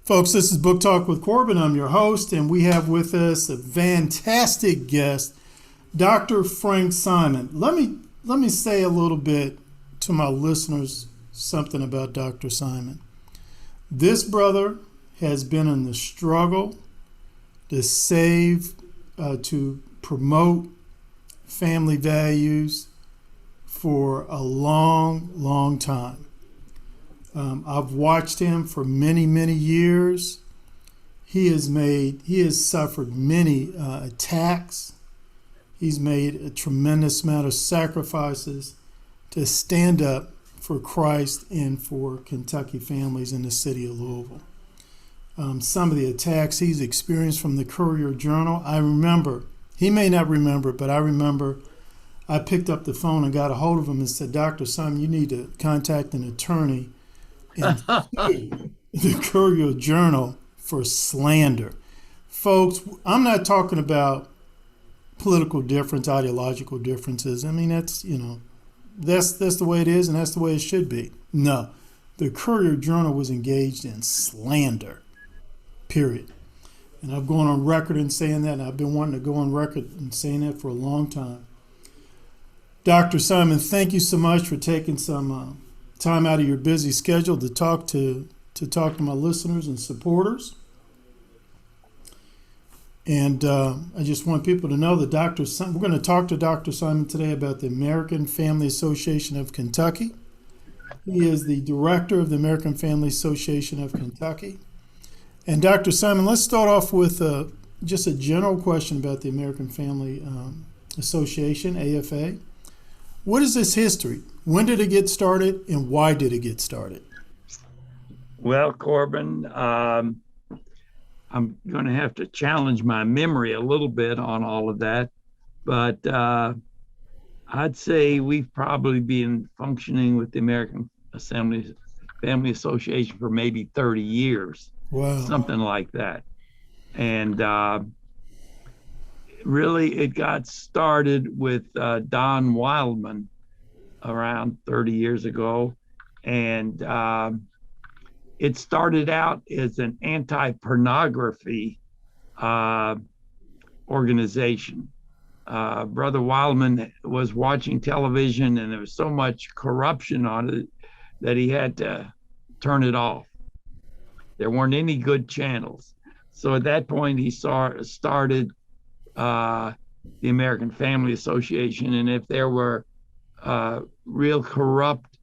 Folks, this is Book Talk with Corbin. I'm your host, and we have with us a fantastic guest, Dr. Frank Simon. Let me say a little bit to my listeners something about Dr. Simon. This brother has been in the struggle to save, to promote family values for a long, long time. I've watched him for many, many years. He has suffered many attacks. He's made a tremendous amount of sacrifices to stand up for Christ and for Kentucky families in the city of Louisville. Some of the attacks he's experienced from the Courier-Journal, I remember. He may not remember, but I remember I picked up the phone and got a hold of him and said, Dr. Simon, you need to contact an attorney and sue the Courier-Journal for slander. Folks, I'm not talking about political difference, ideological differences. I mean, that's the way it is and that's the way it should be. No, the Courier-Journal was engaged in slander, period. And I've gone on record in saying that, and I've been wanting to go on record in saying that for a long time. Dr. Simon, thank you so much for taking some time out of your busy schedule to talk to my listeners and supporters. And I just want people to know that we're going to talk to Dr. Simon today about the American Family Association of Kentucky. He is the director of the American Family Association of Kentucky. And Dr. Simon, let's start off with just a general question about the American Family Association, AFA. What is this history? When did it get started, and why did it get started? Well, Corbin, I'm going to have to challenge my memory a little bit on all of that, but I'd say we've probably been functioning with the American Family Association for maybe 30 years. Wow. Something like that. And really, it got started with Don Wildman around 30 years ago. And it started out as an anti-pornography organization. Brother Wildman was watching television, and there was so much corruption on it that he had to turn it off. There weren't any good channels. So at that point, he started the American Family Association. And if there were real corrupt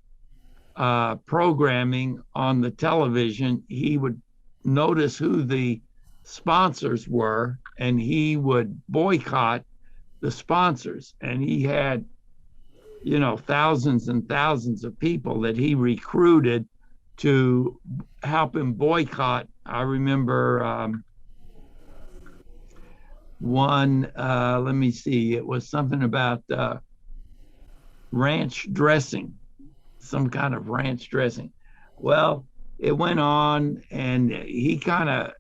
programming on the television, he would notice who the sponsors were, and he would boycott the sponsors. And he had, thousands and thousands of people that he recruited to help him boycott. I remember one, let me see, it was something about ranch dressing, some kind of ranch dressing. Well, it went on, and he kind of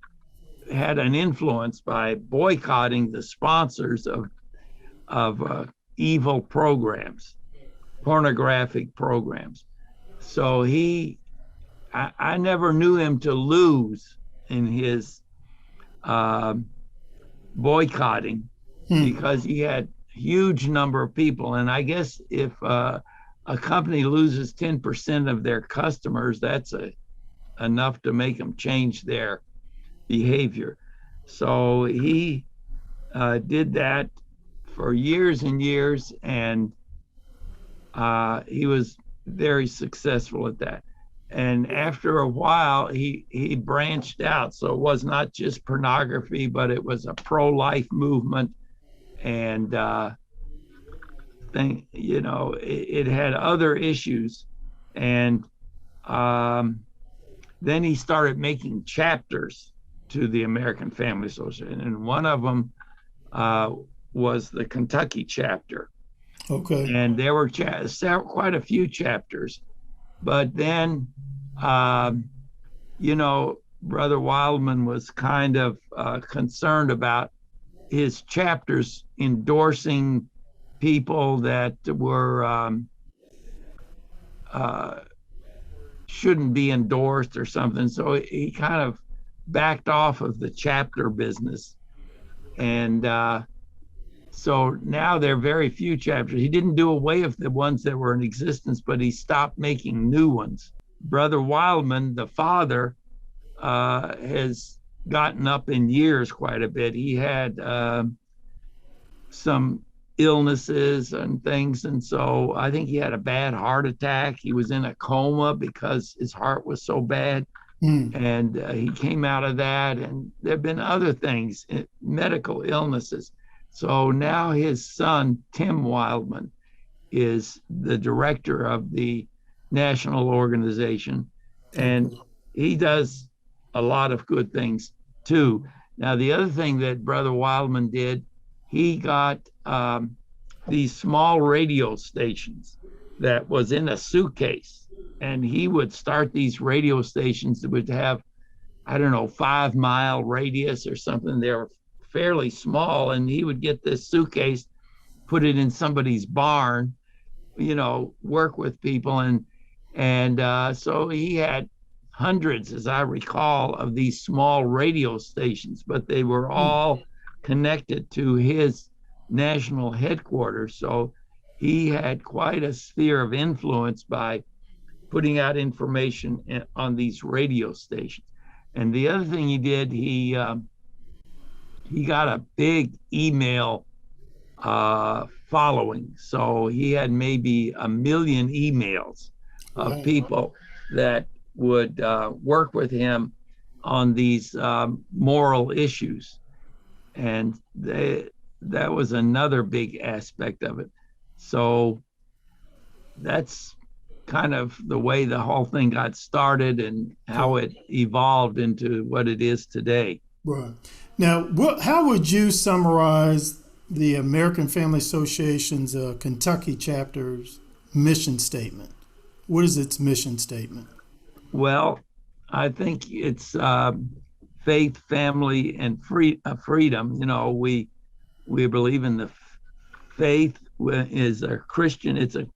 had an influence by boycotting the sponsors of evil programs, pornographic programs. So I never knew him to lose in his boycotting because he had huge number of people. And I guess if a company loses 10% of their customers, that's enough to make them change their behavior. So he did that for years and years, and he was very successful at that. And after a while, he branched out. So it was not just pornography, but it was a pro-life movement. And it had other issues. And then he started making chapters to the American Family Association. And one of them was the Kentucky chapter. Okay. And there were quite a few chapters. But then, Brother Wildman was kind of concerned about his chapters endorsing people that were shouldn't be endorsed or something. So he kind of backed off of the chapter business. And so now there are very few chapters. He didn't do away with the ones that were in existence, but he stopped making new ones. Brother Wildman, the father, has gotten up in years quite a bit. He had some illnesses and things, and so I think he had a bad heart attack. He was in a coma because his heart was so bad. And he came out of that, and there have been other things, medical illnesses. So now his son, Tim Wildman, is the director of the national organization, and he does a lot of good things too. Now, the other thing that Brother Wildman did, he got these small radio stations that was in a suitcase. And he would start these radio stations that would have, I don't know, 5-mile radius or something. They were fairly small. And he would get this suitcase, put it in somebody's barn, work with people. And so he had hundreds, as I recall, of these small radio stations, but they were all connected to his national headquarters. So he had quite a sphere of influence by putting out information on these radio stations. And the other thing he did, he got a big email following. So he had maybe 1 million emails of people that would work with him on these moral issues. And that was another big aspect of it. So that's kind of the way the whole thing got started and how it evolved into what it is today. Right. Now, how would you summarize the American Family Association's Kentucky chapter's mission statement? What is its mission statement? Well, I think it's faith, family, and freedom. We believe in the faith is a Christian. It's a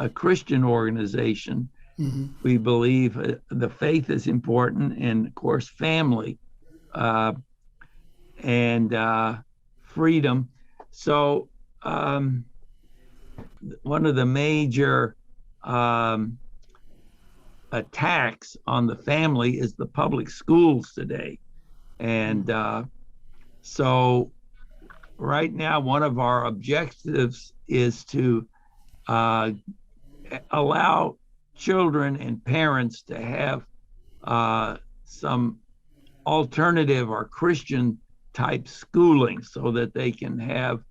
Christian organization. Mm-hmm. We believe the faith is important, and of course, family and freedom. So one of the major attacks on the family is the public schools today. And so right now, one of our objectives is to allow children and parents to have some alternative or Christian type schooling so that they can have,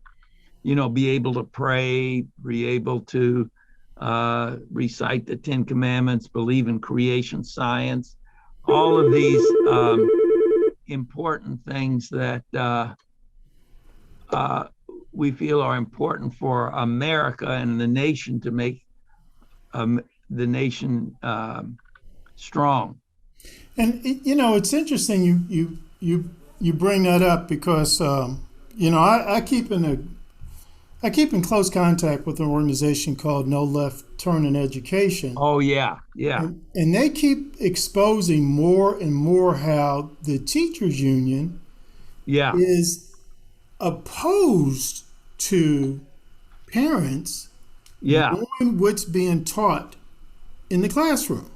be able to pray, be able to recite the 10 Commandments, believe in creation science, all of these important things that we feel are important for America and the nation to make the nation strong. And it's interesting you bring that up because I keep in close contact with an organization called No Left Turn in Education. Oh yeah. And they keep exposing more and more how the teachers union is opposed to parents knowing what's being taught in the classroom.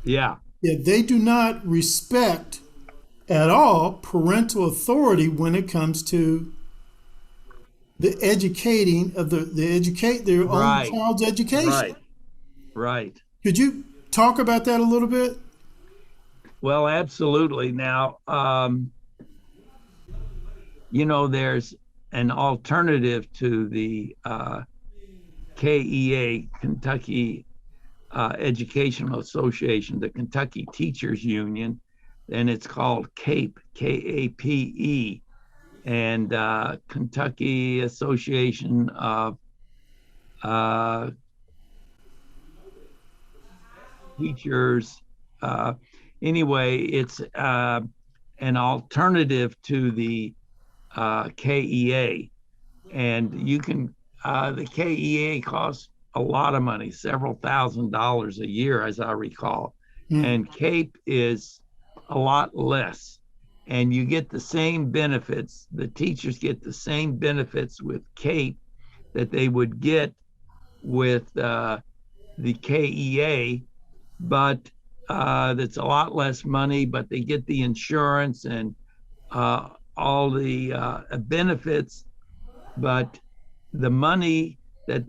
Yeah. They do not respect at all parental authority when it comes to the educating of their own child's education. Right. Could you talk about that a little bit? Well, absolutely. Now, there's an alternative to the KEA, Kentucky Educational Association, the Kentucky Teachers Union, and it's called CAPE, K-A-P-E, and Kentucky Association of Teachers. Anyway, it's an alternative to the KEA, and you can the KEA costs a lot of money, several $1,000s a year, as I recall. And CAPE is a lot less. And you get the same benefits. The teachers get the same benefits with CAPE that they would get with the KEA, but that's a lot less money, but they get the insurance and all the benefits. But the money that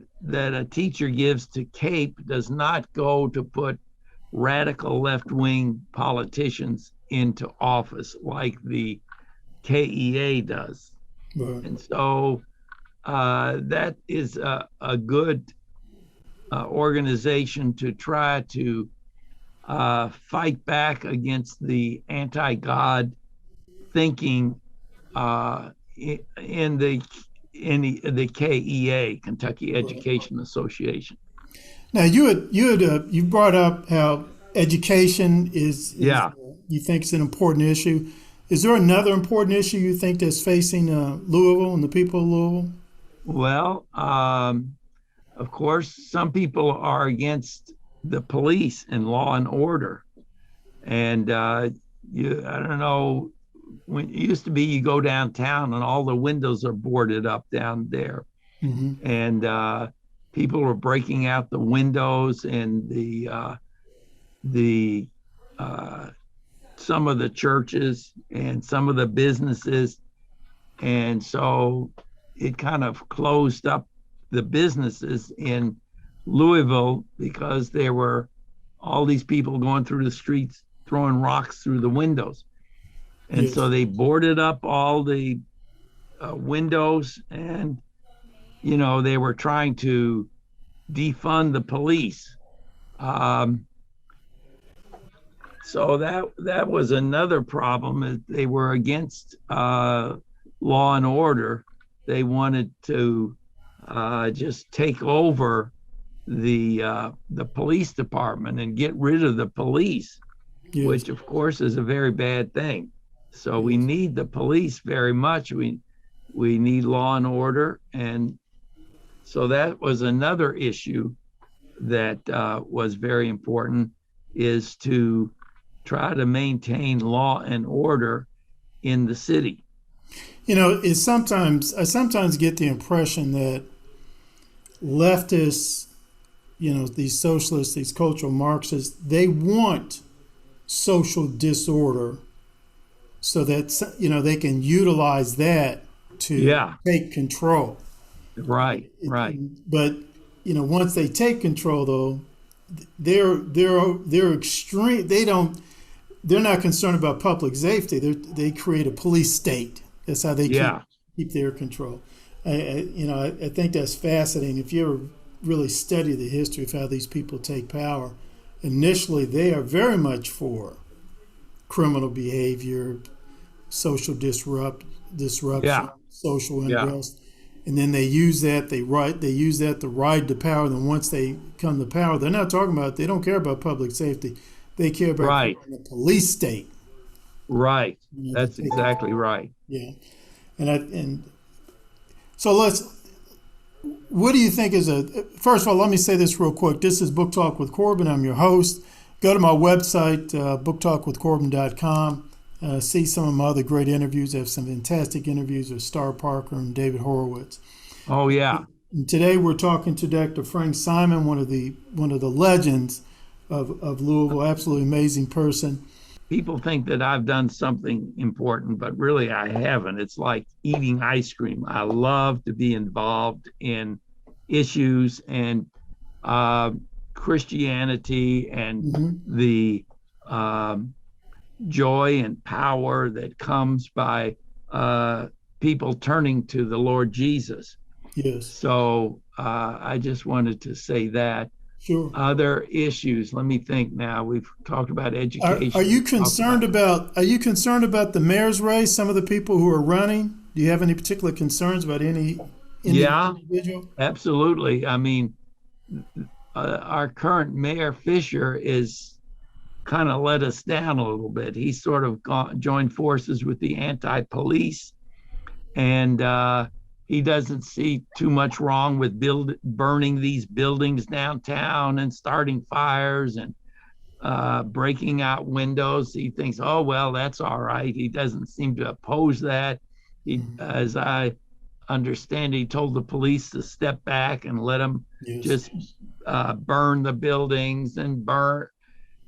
a teacher gives to CAPE does not go to put radical left-wing politicians into office like the KEA does. Right. And so that is a good organization to try to fight back against the anti-God thinking in the KEA, Kentucky Education Association. Now you brought up how education is Yeah. You think it's an important issue. Is there another important issue you think that's facing Louisville and the people of Louisville? Well, of course, some people are against the police and law and order. And I don't know, when it used to be you go downtown and all the windows are boarded up down there. Mm-hmm. And people were breaking out the windows and the some of the churches and some of the businesses. And so it kind of closed up the businesses in Louisville because there were all these people going through the streets throwing rocks through the windows. And Yes. so they boarded up all the windows, and they were trying to defund the police. So that was another problem. They were against law and order. They wanted to just take over the police department and get rid of the police, Yes. which of course is a very bad thing. So we need the police very much. We need law and order, and so that was another issue that was very important, is to try to maintain law and order in the city. I sometimes get the impression that leftists, these socialists, these cultural Marxists, they want social disorder so that they can utilize that to take control. Right. But once they take control, though, they're extreme. They're not concerned about public safety. They create a police state. That's how they keep their control. I think that's fascinating. If you ever really study the history of how these people take power, initially they are very much for criminal behavior, social disruption, social unrest, and then they use that. They use that to ride the power. Then once they come to power, they're not talking about. They don't care about public safety. They care about the police state. Right. That's exactly right. Yeah, so what do you think is first of all, let me say this real quick. This is Book Talk with Corbin. I'm your host. Go to my website, booktalkwithcorbin.com. See some of my other great interviews. I have some fantastic interviews with Star Parker and David Horowitz. Oh, yeah. And today we're talking to Dr. Frank Simon, one of the legends of Louisville. Absolutely amazing person. People think that I've done something important, but really I haven't. It's like eating ice cream. I love to be involved in issues and Christianity and the joy and power that comes by people turning to the Lord Jesus. Yes. So I just wanted to say that. Sure. Other issues. Let me think now. We've talked about education. Are you concerned about the mayor's race? Some of the people who are running. Do you have any particular concerns about any individual? Absolutely. I mean, our current mayor Fisher is kind of let us down a little bit. He sort of joined forces with the anti-police, and he doesn't see too much wrong with burning these buildings downtown and starting fires and breaking out windows. He thinks, oh, well, that's all right. He doesn't seem to oppose that. As I understand, he told the police to step back and let him Yes. just burn the buildings and burn.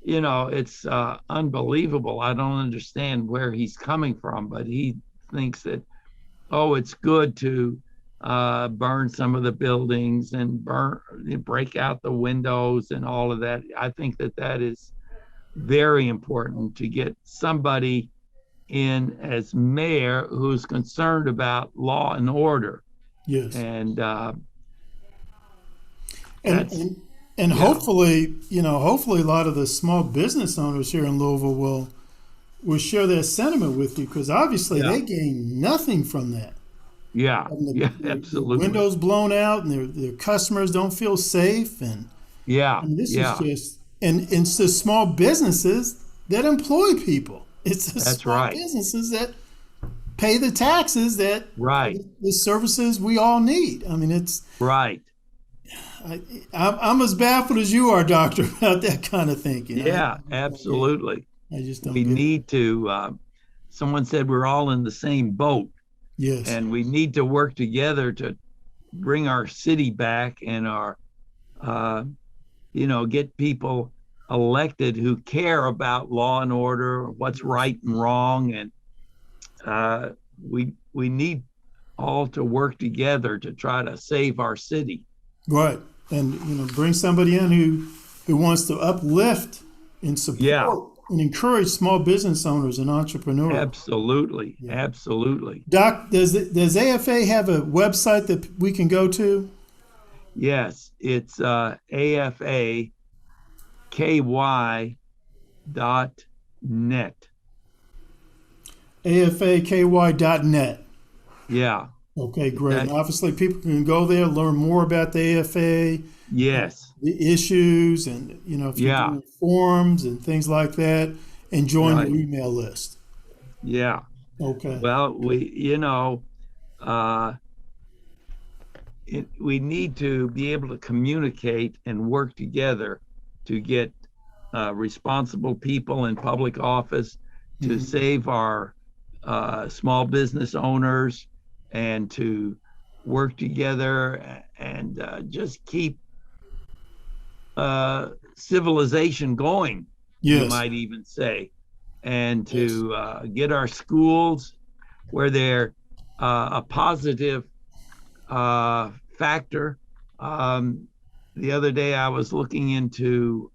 It's unbelievable. I don't understand where he's coming from, but he thinks that, oh, it's good to burn some of the buildings and break out the windows and all of that. I think that is very important to get somebody in as mayor who's concerned about law and order. Yes. And And that's, and yeah, hopefully a lot of the small business owners here in Louisville will share their sentiment with you, because obviously yeah, they gain nothing from that. yeah, I mean, yeah, the absolutely. windows blown out, and their customers don't feel safe, and Yeah, I mean, this is yeah, just, and it's the small businesses that employ people. It's the that's small right. businesses that pay the taxes that Right, the services we all need. I mean, right. I'm as baffled as you are, doctor, about that kind of thinking. Yeah, Yeah, absolutely. I just don't We get it. need to, someone said we're all in the same boat, Yes, and we need to work together to bring our city back and uh, get people elected who care about law and order, what's right and wrong. And uh, we need all to work together to try to save our city. right. And bring somebody in who wants to uplift and Yeah, support and encourage small business owners and entrepreneurs. absolutely. Yeah. Absolutely. Doc, does AFA have a website that we can go to? Yes, it's AFAKY.net. AFAKY.net. Yeah, Okay, great. And that, obviously, people can go there, learn more about the AFA, yes, the issues, and if you're yeah, doing forums and things like that, and join your right. email list. Yeah. Okay. Well, uh, we need to be able to communicate and work together to get responsible people in public office to Mhm. save our small business owners and to work together and just keep civilization going, you Yes. might even say, and Yes. to get our schools where they're a positive factor. The other day I was looking into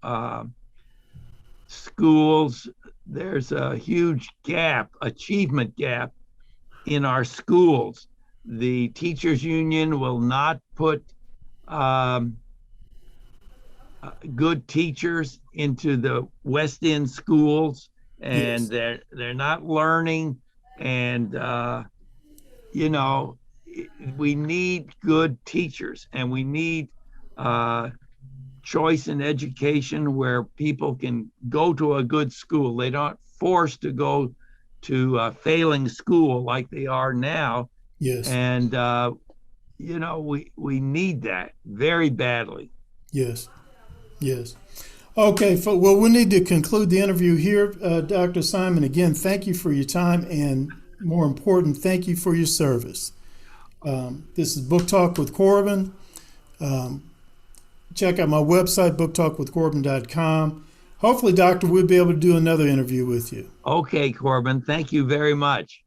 schools. There's a huge gap, achievement gap in our schools. The teachers union will not put um, good teachers into the West End schools, and Yes. they're not learning. And you know, we need good teachers, and we need uh, choice in education where people can go to a good school. They're not forced to go to a failing school like they are now. Yes. And we need that very badly. Yes. Yes. Okay. Well, we need to conclude the interview here, Dr. Simon. Again, thank you for your time, and more important, thank you for your service. This is Book Talk with Corbin. Check out my website, booktalkwithcorbin.com. Hopefully, Doctor, we'll be able to do another interview with you. Okay, Corbin, thank you very much.